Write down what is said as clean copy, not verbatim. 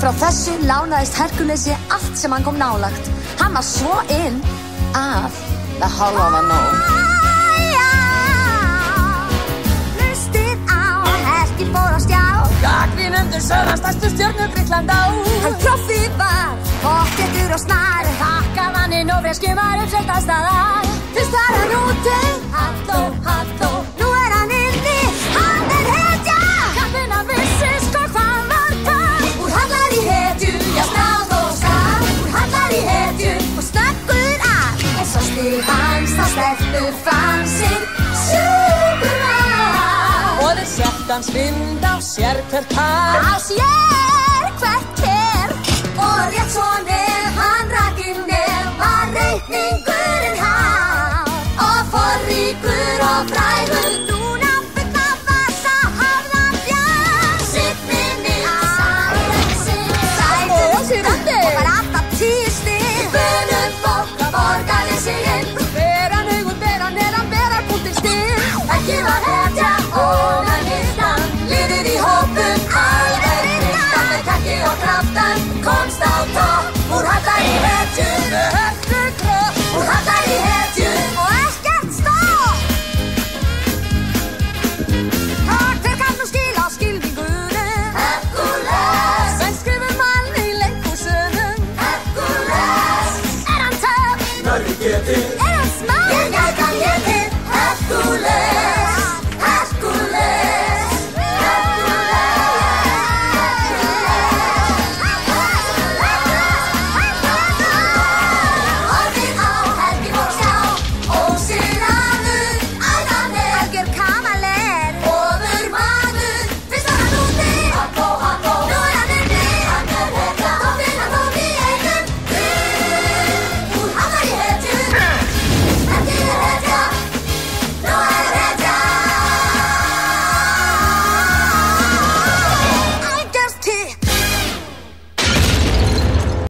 Frá þessu lánaðist Herculesi allt sem hann kom nálagt. Hann var svo inn að það hálfa var nóg. Hlustið á Herki fór á stjá. Gagnrýnendur sögðu hann stærstu stjörnu Grikkland á. Hann proffi var, pottþéttur og snar. Þakkað hann inn og freskjum var uppselt staðar. Fyrst var hann úti, halló, halló. Nú hann inni, hann hetja. Kappinn hann vissi sko hvað var það. Úr hallar í hetju, já snáð og skar. Úr hallar í hetju og snöggur að. En svo stig hans, þá stelpur fann sinn sjúkurnar. Og þeir sett hans vind á sér hvert par. Á sér hvert ker. Og rétt svo nef, hann rakinn nef, var reikningurinn hann. Og forríkur og frægur